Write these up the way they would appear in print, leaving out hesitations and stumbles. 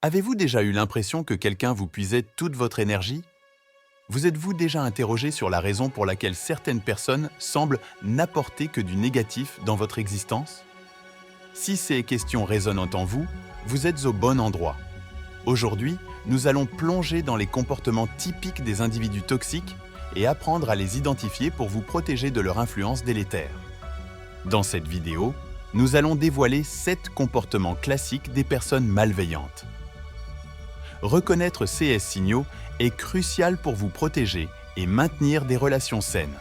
Avez-vous déjà eu l'impression que quelqu'un vous puisait toute votre énergie? Vous êtes-vous déjà interrogé sur la raison pour laquelle certaines personnes semblent n'apporter que du négatif dans votre existence? Si ces questions résonnent en vous, vous êtes au bon endroit. Aujourd'hui, nous allons plonger dans les comportements typiques des individus toxiques et apprendre à les identifier pour vous protéger de leur influence délétère. Dans cette vidéo, nous allons dévoiler 7 comportements classiques des personnes malveillantes. Reconnaître ces signaux est crucial pour vous protéger et maintenir des relations saines.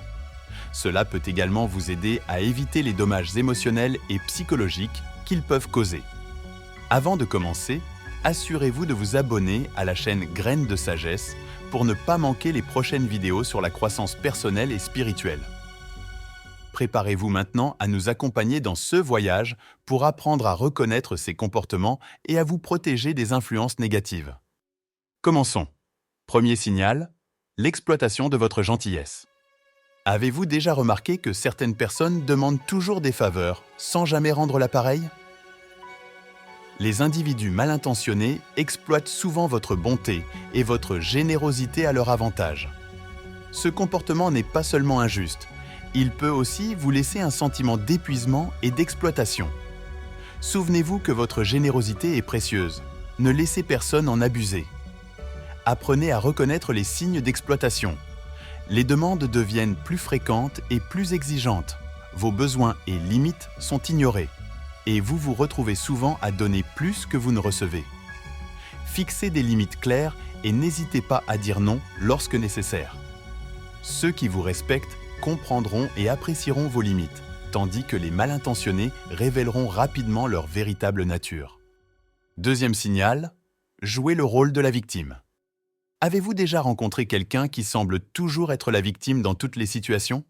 Cela peut également vous aider à éviter les dommages émotionnels et psychologiques qu'ils peuvent causer. Avant de commencer, assurez-vous de vous abonner à la chaîne Graines de Sagesse pour ne pas manquer les prochaines vidéos sur la croissance personnelle et spirituelle. Préparez-vous maintenant à nous accompagner dans ce voyage pour apprendre à reconnaître ces comportements et à vous protéger des influences négatives. Commençons. Premier signal, l'exploitation de votre gentillesse. Avez-vous déjà remarqué que certaines personnes demandent toujours des faveurs sans jamais rendre l'appareil? Les individus mal intentionnés exploitent souvent votre bonté et votre générosité à leur avantage. Ce comportement n'est pas seulement injuste, il peut aussi vous laisser un sentiment d'épuisement et d'exploitation. Souvenez-vous que votre générosité est précieuse. Ne laissez personne en abuser. Apprenez à reconnaître les signes d'exploitation. Les demandes deviennent plus fréquentes et plus exigeantes. Vos besoins et limites sont ignorés. Et vous vous retrouvez souvent à donner plus que vous ne recevez. Fixez des limites claires et n'hésitez pas à dire non lorsque nécessaire. Ceux qui vous respectent comprendront et apprécieront vos limites, tandis que les mal intentionnés révéleront rapidement leur véritable nature. Deuxième signal, jouez le rôle de la victime. Avez-vous déjà rencontré quelqu'un qui semble toujours être la victime dans toutes les situations?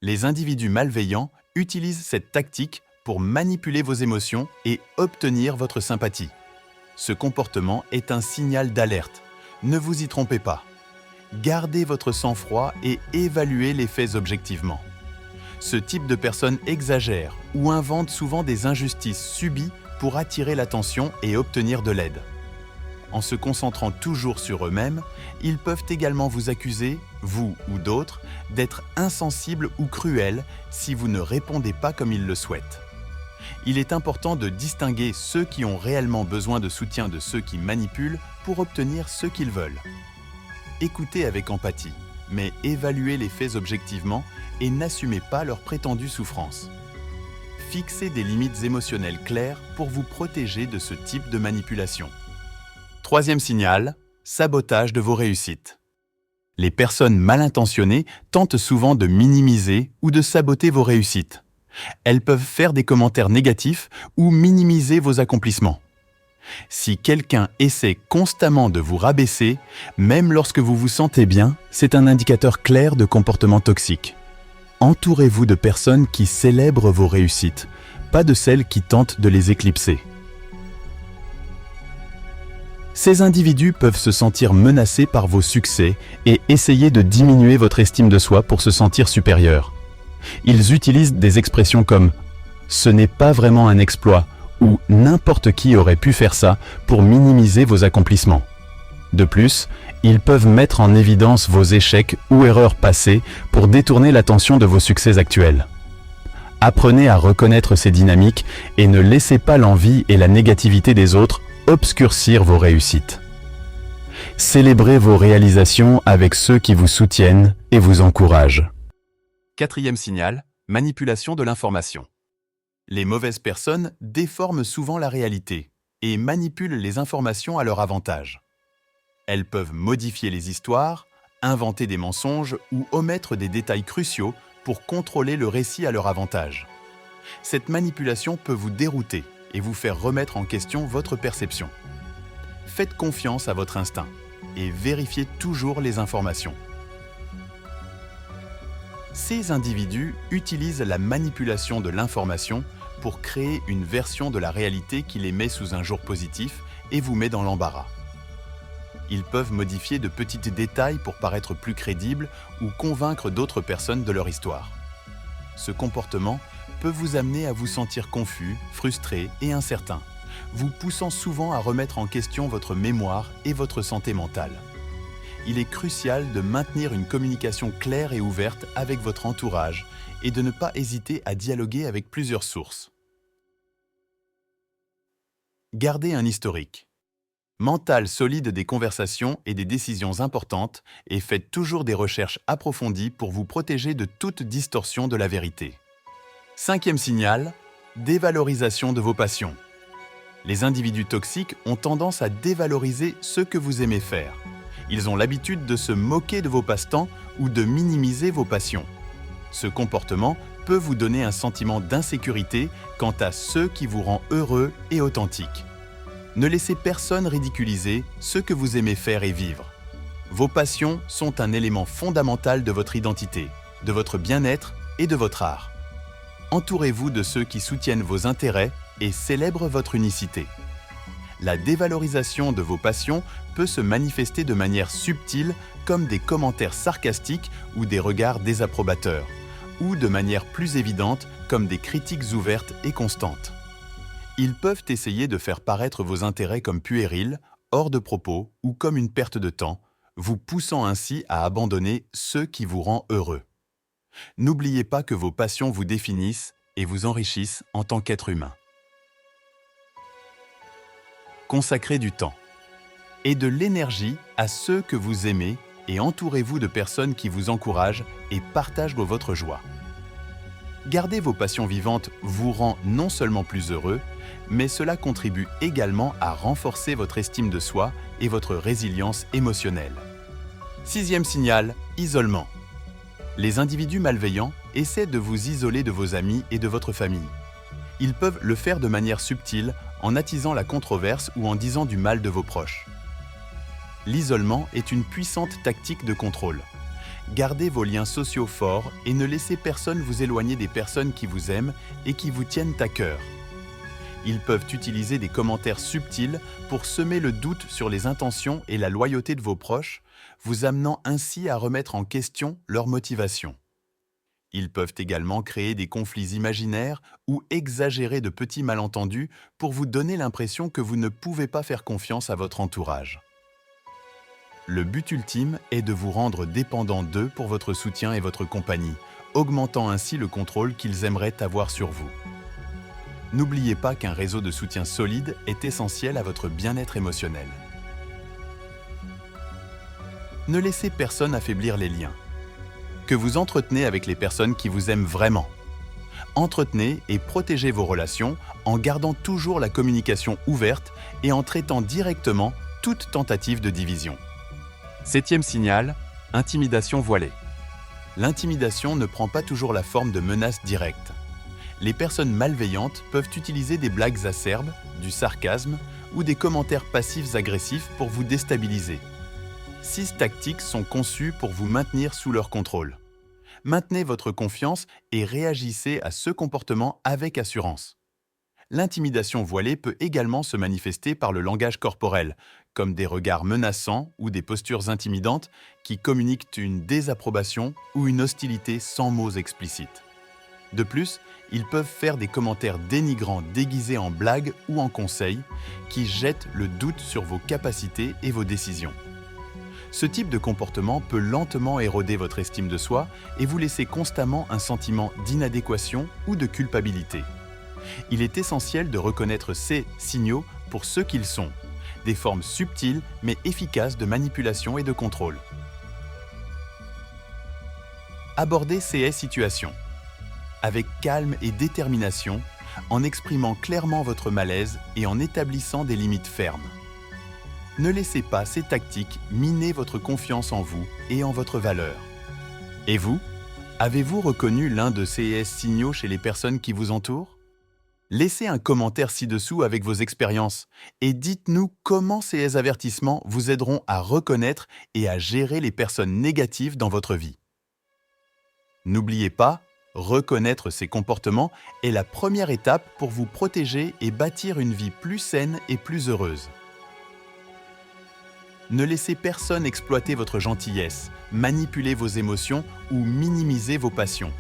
Les individus malveillants utilisent cette tactique pour manipuler vos émotions et obtenir votre sympathie. Ce comportement est un signal d'alerte. Ne vous y trompez pas. Gardez votre sang-froid et évaluez les faits objectivement. Ce type de personnes exagère ou invente souvent des injustices subies pour attirer l'attention et obtenir de l'aide. En se concentrant toujours sur eux-mêmes, ils peuvent également vous accuser, vous ou d'autres, d'être insensibles ou cruels si vous ne répondez pas comme ils le souhaitent. Il est important de distinguer ceux qui ont réellement besoin de soutien de ceux qui manipulent pour obtenir ce qu'ils veulent. Écoutez avec empathie, mais évaluez les faits objectivement et n'assumez pas leur prétendue souffrance. Fixez des limites émotionnelles claires pour vous protéger de ce type de manipulation. Troisième signal, sabotage de vos réussites. Les personnes mal intentionnées tentent souvent de minimiser ou de saboter vos réussites. Elles peuvent faire des commentaires négatifs ou minimiser vos accomplissements. Si quelqu'un essaie constamment de vous rabaisser, même lorsque vous vous sentez bien, c'est un indicateur clair de comportement toxique. Entourez-vous de personnes qui célèbrent vos réussites, pas de celles qui tentent de les éclipser. Ces individus peuvent se sentir menacés par vos succès et essayer de diminuer votre estime de soi pour se sentir supérieur. Ils utilisent des expressions comme « ce n'est pas vraiment un exploit » ou « n'importe qui aurait pu faire ça » pour minimiser vos accomplissements. De plus, ils peuvent mettre en évidence vos échecs ou erreurs passées pour détourner l'attention de vos succès actuels. Apprenez à reconnaître ces dynamiques et ne laissez pas l'envie et la négativité des autres obscurcir vos réussites. Célébrez vos réalisations avec ceux qui vous soutiennent et vous encouragent. Quatrième signal, manipulation de l'information. Les mauvaises personnes déforment souvent la réalité et manipulent les informations à leur avantage. Elles peuvent modifier les histoires, inventer des mensonges ou omettre des détails cruciaux pour contrôler le récit à leur avantage. Cette manipulation peut vous dérouter et vous faire remettre en question votre perception. Faites confiance à votre instinct et vérifiez toujours les informations. Ces individus utilisent la manipulation de l'information pour créer une version de la réalité qui les met sous un jour positif et vous met dans l'embarras. Ils peuvent modifier de petits détails pour paraître plus crédibles ou convaincre d'autres personnes de leur histoire. Ce comportement peut vous amener à vous sentir confus, frustré et incertain. vous poussant souvent à remettre en question votre mémoire et votre santé mentale. Il est crucial de maintenir une communication claire et ouverte avec votre entourage et de ne pas hésiter à dialoguer avec plusieurs sources. Gardez un historique mental solide des conversations et des décisions importantes et faites toujours des recherches approfondies pour vous protéger de toute distorsion de la vérité. 5e signal, dévalorisation de vos passions. Les individus toxiques ont tendance à dévaloriser ce que vous aimez faire. Ils ont l'habitude de se moquer de vos passe-temps ou de minimiser vos passions. Ce comportement peut vous donner un sentiment d'insécurité quant à ce qui vous rend heureux et authentique. Ne laissez personne ridiculiser ce que vous aimez faire et vivre. Vos passions sont un élément fondamental de votre identité, de votre bien-être et de votre art. Entourez-vous de ceux qui soutiennent vos intérêts et célèbrent votre unicité. La dévalorisation de vos passions peut se manifester de manière subtile comme des commentaires sarcastiques ou des regards désapprobateurs, ou de manière plus évidente comme des critiques ouvertes et constantes. Ils peuvent essayer de faire paraître vos intérêts comme puérils, hors de propos ou comme une perte de temps, vous poussant ainsi à abandonner ce qui vous rend heureux. N'oubliez pas que vos passions vous définissent et vous enrichissent en tant qu'être humain. Consacrez du temps et de l'énergie à ceux que vous aimez et entourez-vous de personnes qui vous encouragent et partagent votre joie. Garder vos passions vivantes vous rend non seulement plus heureux, mais cela contribue également à renforcer votre estime de soi et votre résilience émotionnelle. 6e signal, isolement. Les individus malveillants essaient de vous isoler de vos amis et de votre famille. Ils peuvent le faire de manière subtile en attisant la controverse ou en disant du mal de vos proches. L'isolement est une puissante tactique de contrôle. Gardez vos liens sociaux forts et ne laissez personne vous éloigner des personnes qui vous aiment et qui vous tiennent à cœur. Ils peuvent utiliser des commentaires subtils pour semer le doute sur les intentions et la loyauté de vos proches, vous amenant ainsi à remettre en question leur motivation. Ils peuvent également créer des conflits imaginaires ou exagérer de petits malentendus pour vous donner l'impression que vous ne pouvez pas faire confiance à votre entourage. Le but ultime est de vous rendre dépendant d'eux pour votre soutien et votre compagnie, augmentant ainsi le contrôle qu'ils aimeraient avoir sur vous. N'oubliez pas qu'un réseau de soutien solide est essentiel à votre bien-être émotionnel. Ne laissez personne affaiblir les liens que vous entretenez avec les personnes qui vous aiment vraiment. Entretenez et protégez vos relations en gardant toujours la communication ouverte et en traitant directement toute tentative de division. 7e signal, intimidation voilée. L'intimidation ne prend pas toujours la forme de menaces directes. Les personnes malveillantes peuvent utiliser des blagues acerbes, du sarcasme ou des commentaires passifs agressifs pour vous déstabiliser. 6 tactiques sont conçues pour vous maintenir sous leur contrôle. Maintenez votre confiance et réagissez à ce comportement avec assurance. L'intimidation voilée peut également se manifester par le langage corporel, comme des regards menaçants ou des postures intimidantes qui communiquent une désapprobation ou une hostilité sans mots explicites. De plus, ils peuvent faire des commentaires dénigrants déguisés en blagues ou en conseils qui jettent le doute sur vos capacités et vos décisions. Ce type de comportement peut lentement éroder votre estime de soi et vous laisser constamment un sentiment d'inadéquation ou de culpabilité. Il est essentiel de reconnaître ces signaux pour ce qu'ils sont, des formes subtiles mais efficaces de manipulation et de contrôle. Abordez ces situations avec calme et détermination, en exprimant clairement votre malaise et en établissant des limites fermes. Ne laissez pas ces tactiques miner votre confiance en vous et en votre valeur. Et vous, avez-vous reconnu l'un de ces signaux chez les personnes qui vous entourent? Laissez un commentaire ci-dessous avec vos expériences et dites-nous comment ces avertissements vous aideront à reconnaître et à gérer les personnes négatives dans votre vie. N'oubliez pas, reconnaître ces comportements est la première étape pour vous protéger et bâtir une vie plus saine et plus heureuse. Ne laissez personne exploiter votre gentillesse, manipuler vos émotions ou minimiser vos passions.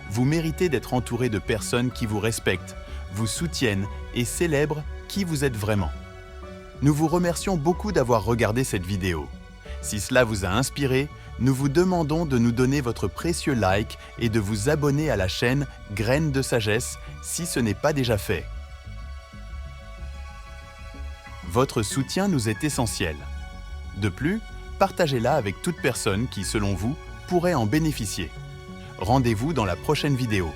Vous méritez d'être entouré de personnes qui vous respectent, vous soutiennent et célèbrent qui vous êtes vraiment. Nous vous remercions beaucoup d'avoir regardé cette vidéo. Si cela vous a inspiré, nous vous demandons de nous donner votre précieux like et de vous abonner à la chaîne Graines de Sagesse si ce n'est pas déjà fait. Votre soutien nous est essentiel. De plus, partagez-la avec toute personne qui, selon vous, pourrait en bénéficier. Rendez-vous dans la prochaine vidéo.